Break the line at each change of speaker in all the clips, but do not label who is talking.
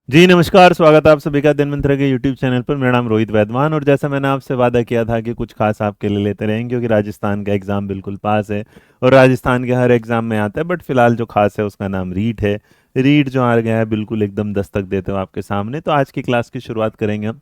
जी नमस्कार, स्वागत है आप सभी का दिन मंत्र के यूट्यूब चैनल पर। मेरा नाम रोहित वैद्यवान और जैसा मैंने आपसे वादा किया था कि कुछ खास आपके लिए लेते रहेंगे क्योंकि राजस्थान का एग्ज़ाम बिल्कुल पास है और राजस्थान के हर एग्ज़ाम में आता है, बट फिलहाल जो खास है उसका नाम रीट है। रीट जो आ गया है बिल्कुल एकदम दस्तक देते हुए आपके सामने। तो आज की क्लास की शुरुआत करेंगे हम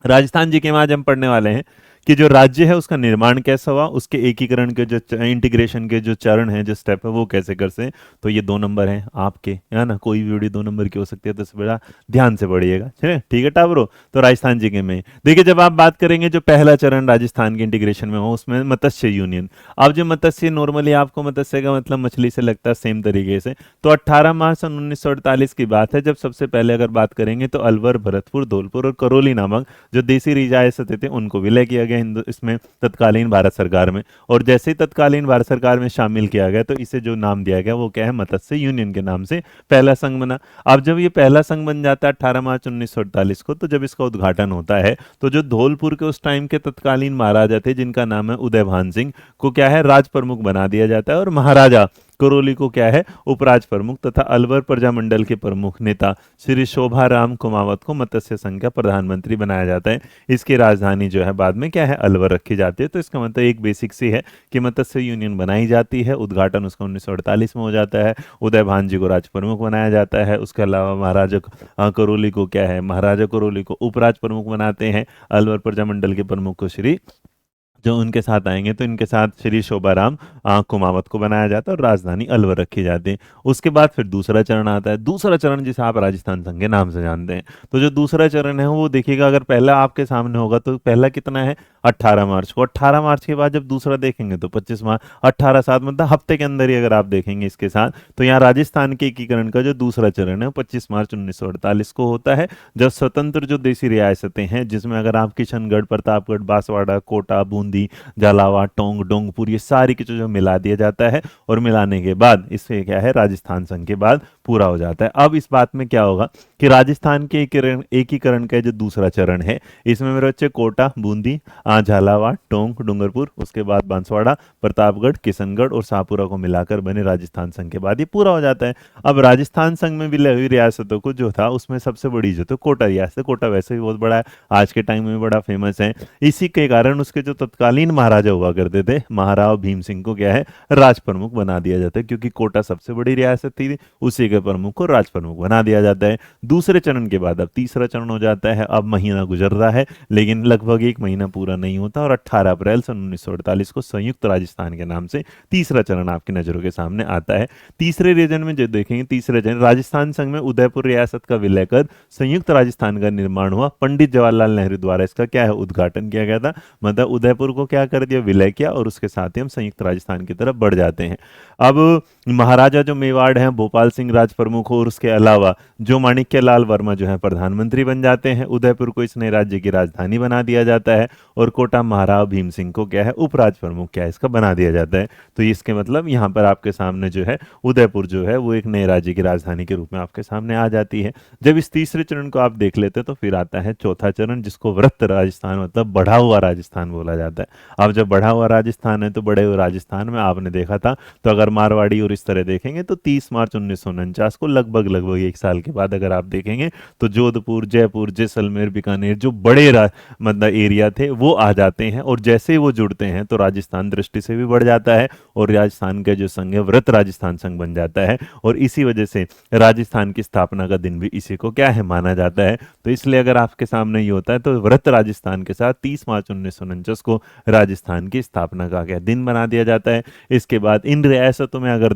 राजस्थान जी के में। आज हम पढ़ने वाले हैं कि जो राज्य है उसका निर्माण कैसा हुआ, उसके एकीकरण के जो इंटीग्रेशन के जो चरण हैं, जो स्टेप है वो कैसे कर से। तो ये 2 नंबर हैं आपके, है ना। कोई भी वीडियो 2 नंबर की हो सकती है, तो इससे बड़ा ध्यान से पढ़िएगा, चलिए ठीक है टाबरो। तो राजस्थान जी के में देखिए, जब आप बात करेंगे जो पहला चरण राजस्थान के इंटीग्रेशन में हो उसमें मत्स्य यूनियन। अब जो मत्स्य, नॉर्मली आपको मत्स्य का मतलब मछली से लगता है, सेम तरीके से। तो 18 मार्च सन 1948 की बात है, जब सबसे पहले अगर बात करेंगे तो अलवर, भरतपुर, धौलपुर और करौली नामक जो देसी रियासतें थे उनको विलय किया गया हिंदू इसमें तत्कालीन भारत सरकार में। और जैसे ही तत्कालीन भारत सरकार में शामिल किया गया तो इसे जो नाम दिया गया वो क्या है, मत्स्य यूनियन के नाम से पहला संघ बना। अब जब ये पहला संघ बन जाता है 18 मार्च 1948 को, तो जब इसका उद्घाटन होता है तो जो धौलपुर के उस टाइम के तत्कालीन महाराजा थे जिनका नाम है उदयभान सिंह को क्या है, राज प्रमुख बना दिया जाता है। और महाराजा करौली को क्या है, उपराज प्रमुख, तथा अलवर प्रजामंडल के प्रमुख नेता श्री शोभा राम कुमावत को मत्स्य संघ का प्रधानमंत्री बनाया जाता है। इसकी राजधानी जो है बाद में क्या है, अलवर रखी जाती है। तो इसका मतलब एक बेसिक सी है कि मत्स्य यूनियन बनाई जाती है, उद्घाटन उसका 1948 में हो जाता है, उदय भान जी को राज प्रमुख बनाया जाता है। उसके अलावा महाराजा करौली को क्या है, महाराजा करौली को उपराज प्रमुख बनाते हैं। अलवर प्रजामंडल के प्रमुख को श्री, जो उनके साथ आएंगे तो इनके साथ श्री शोभाराम कुमावत को बनाया जाता है और राजधानी अलवर रखी जाती है। उसके बाद फिर दूसरा चरण आता है, दूसरा चरण जिसे आप राजस्थान संघ के नाम से जानते हैं। तो जो दूसरा चरण है वो देखिएगा, अगर पहला आपके सामने होगा तो पहला कितना है, 18 मार्च को। 18 मार्च के बाद जब दूसरा देखेंगे तो 25 मार्च, 18 सात मतलब हफ्ते के अंदर ही अगर आप देखेंगे इसके साथ, तो यहाँ राजस्थान के एकीकरण का जो दूसरा चरण है वो 25 मार्च 1948 को होता है, जब स्वतंत्र जो देसी रियासतें हैं, जिसमें अगर आप किशनगढ़, प्रतापगढ़, बांसवाड़ा, कोटा, बूंदी, झालावाड़, टोंक, डोंगपुर, ये सारी की जो मिला दिया जाता है। और मिलाने के बाद इससे क्या है, राजस्थान संघ के बाद पूरा हो जाता है। अब इस बात में क्या होगा कि राजस्थान के एकीकरण का जो दूसरा चरण है, इसमें मेरे बच्चे कोटा, बूंदी, झालावाड़, टोंक, डूंगरपुर, उसके बाद बांसवाड़ा, प्रतापगढ़, किशनगढ़ और शाहपुरा को मिलाकर बने राजस्थान संघ के बाद ये पूरा हो जाता है। अब राजस्थान संघ में विलय हुई रियासतों को जो था उसमें सबसे बड़ी जो तो कोटा रियासत, कोटा वैसे भी बहुत बड़ा है, आज के टाइम में बड़ा फेमस है। इसी के कारण उसके जो तत्कालीन महाराजा हुआ करते थे, महाराव भीम सिंह को क्या है, राज प्रमुख बना दिया जाता है, क्योंकि कोटा सबसे बड़ी रियासत थी, उसी के प्रमुख को राज प्रमुख बना दिया जाता है। दूसरे चरण के बाद अब तीसरा चरण हो जाता है। अब महीना गुजर रहा है लेकिन लगभग एक महीना पूरा नहीं होता और 18 अप्रैल सन 1948 को संयुक्त राजस्थान के नाम से तीसरा चरण आपकी नजरों के सामने आता है। तीसरे रीजन में जो देखेंगे, तीसरे चरण राजस्थान संघ में उदयपुर रियासत का विलय कर संयुक्त राजस्थान का निर्माण हुआ। पंडित जवाहरलाल नेहरू द्वारा इसका क्या है, उद्घाटन किया गया था। मतलब उदयपुर को क्या कर दिया, विलय किया, और उसके साथ ही हम संयुक्त राजस्थान की तरफ बढ़ जाते हैं। अब महाराजा जो मेवाड़ हैं, भोपाल सिंह राज प्रमुख, और उसके अलावा जो माणिक्य लाल वर्मा जो है प्रधानमंत्री बन जाते हैं। उदयपुर को इस नए राज्य की राजधानी बना दिया जाता है और कोटा महाराव भीम सिंह को क्या है, उपराज प्रमुख क्या है इसका बना दिया जाता है। तो इसके मतलब यहाँ पर आपके सामने जो है उदयपुर जो है वो एक नए राज्य की राजधानी के रूप में आपके सामने आ जाती है। जब इस तीसरे चरण को आप देख लेते हैं तो फिर आता है चौथा चरण, जिसको व्रत राजस्थान मतलब बढ़ा हुआ राजस्थान बोला जाता है। अब जब बढ़ा हुआ राजस्थान है तो बड़े हुए राजस्थान में आपने देखा था, तो अगर मारवाड़ी और इस तरह देखेंगे तो 30 मार्च 1949 को लगभग एक साल के बाद अगर आप देखेंगे तो जोधपुर, जयपुर, जैसलमेर, बीकानेर जो बड़े मतलब एरिया थे वो आ जाते हैं। और जैसे ही वो जुड़ते हैं तो राजस्थान दृष्टि से भी बढ़ जाता है और राजस्थान का जो संघ है व्रत राजस्थान संघ बन जाता है। और इसी वजह से राजस्थान की स्थापना का दिन भी इसी को क्या है, माना जाता है। तो इसलिए अगर आपके सामने ये होता है तो व्रत राजस्थान के साथ 30 मार्च 1949 को राजस्थान की स्थापना का क्या दिन बना दिया जाता है। इसके बाद इन रियासतों में अगर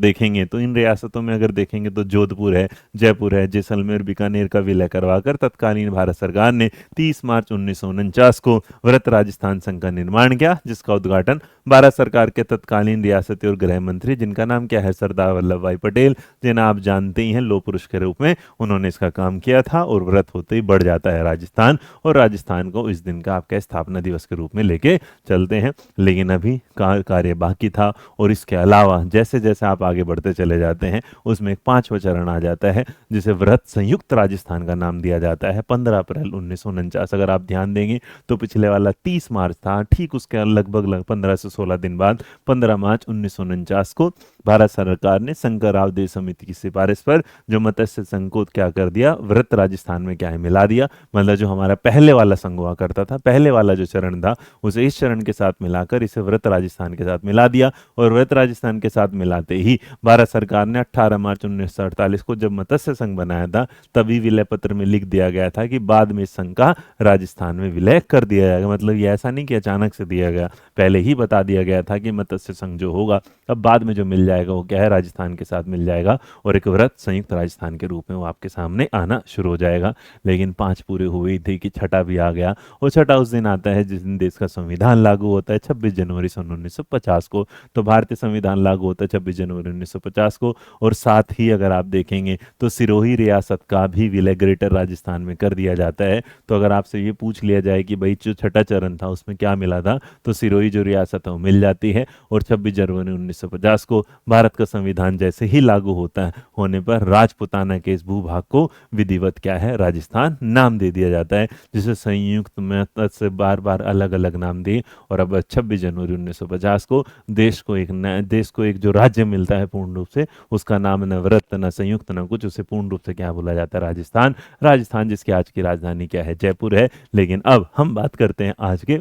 देखेंगे तो जोधपुर है, जयपुर है, जैसलमेर, बीकानेर का विलय करवाकर तत्कालीन भारत सरकार ने 30 मार्च 1949 को व्रत राजस्थान संघ का निर्माण किया, जिसका उद्घाटन भारत सरकार के तत्कालीन रियासती और गृह मंत्री, जिनका नाम क्या है, सरदार वल्लभ भाई पटेल, जिन्हें आप जानते ही हैं लौह पुरुष के रूप में, उन्होंने इसका काम किया था। और व्रत होते ही बढ़ जाता है राजस्थान, और राजस्थान को इस दिन का आपका स्थापना दिवस के रूप में लेके चलते हैं। लेकिन अभी कार्य बाकी था। और इसके अलावा जैसे जैसे आप आगे बढ़ते चले जाते हैं उसमें एक पांचवा चरण आ जाता है, जिसे व्रत संयुक्त राजस्थान का नाम दिया जाता है। 15 अप्रैल 1949, अगर आप ध्यान देंगे तो पिछले वाला 30 मार्च था, ठीक उसके लगभग 15 से 16 दिन बाद 15 मार्च 1949 को भारत सरकार ने शंकर राव देव समिति की सिफारिश पर जो मत्स्य संघ को क्या कर दिया, व्रत राजस्थान में क्या है मिला दिया। मतलब जो हमारा पहले वाला संघ हुआ करता था, पहले वाला जो चरण था, उसे इस चरण के साथ मिलाकर इसे व्रत राजस्थान के साथ मिला दिया। और व्रत राजस्थान के साथ मिलाते ही भारत सरकार ने 18 मार्च 1948 को जब मत्स्य संघ बनाया था, तभी विलय पत्र में लिख दिया गया था कि बाद में इस संघ का राजस्थान में विलय कर दिया जाएगा। मतलब ये ऐसा नहीं कि अचानक से दिया गया, पहले ही बता दिया गया था कि मत्स्य संघ जो होगा अब बाद में जो मिल जाएगा वो क्या है, राजस्थान के साथ मिल जाएगा और एक व्रत संयुक्त राजस्थान के रूप में वो आपके सामने आना शुरू हो जाएगा। लेकिन 5 पूरे हुए थी कि छठा भी आ गया, और छठा उस दिन आता है जिस दिन देश का संविधान लागू होता है, 26 जनवरी सन 1950 को। तो भारतीय संविधान लागू होता है 26 जनवरी 1950 को। और साथ ही अगर आप देखेंगे तो सिरोही रियासत का भी विलय ग्रेटर राजस्थान में कर दिया जाता है। तो अगर आपसे ये पूछ लिया जाए कि भाई जो छठा चरण था उसमें क्या मिला था, तो सिरोही जो रियासत है वो मिल जाती है। और 26 जनवरी 1950 को भारत का संविधान जैसे ही लागू होता है, होने पर राजपुताना के इस भूभाग को विधिवत क्या है, राजस्थान नाम दे दिया जाता है, जिसे संयुक्त में से बार बार अलग अलग नाम दिए। और अब 26 जनवरी 1950 को देश को एक जो राज्य मिलता है पूर्ण रूप से, उसका नाम न व्रत न संयुक्त न कुछ, उसे पूर्ण रूप से क्या बोला जाता है, राजस्थान। राजस्थान जिसकी आज की राजधानी क्या है, जयपुर है। लेकिन अब हम बात करते हैं आज के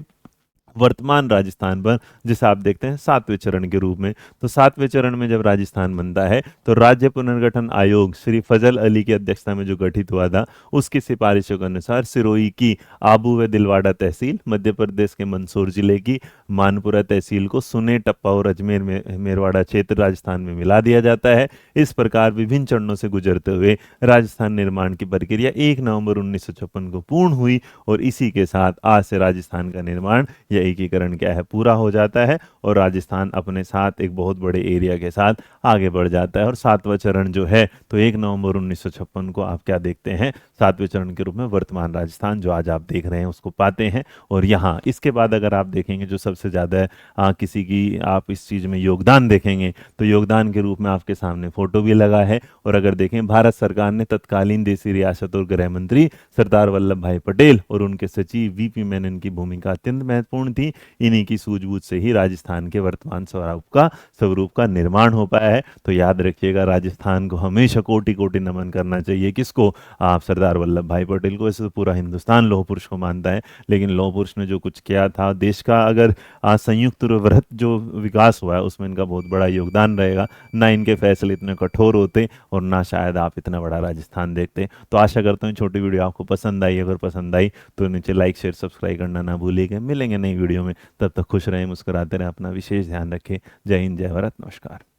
वर्तमान राजस्थान पर, जिसे आप देखते हैं 7वें चरण के रूप में। तो 7वें चरण में जब राजस्थान बनता है तो राज्य पुनर्गठन आयोग श्री फजल अली की अध्यक्षता में जो गठित हुआ था, उसकी सिफारिशों के अनुसार सिरोही की आबू व दिलवाड़ा तहसील, मध्य प्रदेश के मंदसौर जिले की मानपुरा तहसील को सुने, टप्पा और अजमेर में मेरवाड़ा क्षेत्र राजस्थान में मिला दिया जाता है। इस प्रकार विभिन्न चरणों से गुजरते हुए राजस्थान निर्माण की प्रक्रिया 1 नवंबर 1956 को पूर्ण हुई। और इसी के साथ आज से राजस्थान का निर्माण या एकीकरण क्या है, पूरा हो जाता है और राजस्थान अपने साथ एक बहुत बड़े एरिया के साथ आगे बढ़ जाता है। और 7वां चरण जो है तो 1 नवंबर 1956 को आप क्या देखते हैं, 7वें चरण के रूप में वर्तमान राजस्थान जो आज आप देख रहे हैं उसको पाते हैं। और यहाँ इसके बाद अगर आप देखेंगे जो सबसे ज़्यादा किसी की आप इस चीज़ में योगदान देखेंगे, तो योगदान के रूप में आपके सामने फोटो भी लगा है। और अगर देखें, भारत सरकार ने तत्कालीन देशी रियासत और गृह मंत्री सरदार वल्लभ भाई पटेल और उनके सचिव वीपी मेनन की भूमिका अत्यंत महत्वपूर्ण थी। इन्हीं की सूझबूझ से ही राजस्थान के वर्तमान स्वरूप का निर्माण हो पाया है। तो याद रखिएगा, राजस्थान को हमेशा कोटि कोटि नमन करना चाहिए। किसको? आप सरदार वल्लभ भाई पटेल को। वैसे तो पूरा हिंदुस्तान लौह पुरुष को मानता है, लेकिन लौह पुरुष ने जो कुछ किया था देश का, अगर संयुक्त वृहत जो विकास हुआ है उसमें इनका बहुत बड़ा योगदान रहेगा। ना इनके फैसले इतने कठोर होते और ना शायद आप इतना बड़ा राजस्थान देखते। तो आशा करता हूँ छोटी वीडियो आपको पसंद आई। अगर पसंद आई तो नीचे लाइक शेयर सब्सक्राइब करना ना भूलिएगा। मिलेंगे नई वीडियो में, तब तक खुश रहें, मुस्कुराते रहें, अपना विशेष ध्यान रखें। जय हिंद, जय भारत, नमस्कार।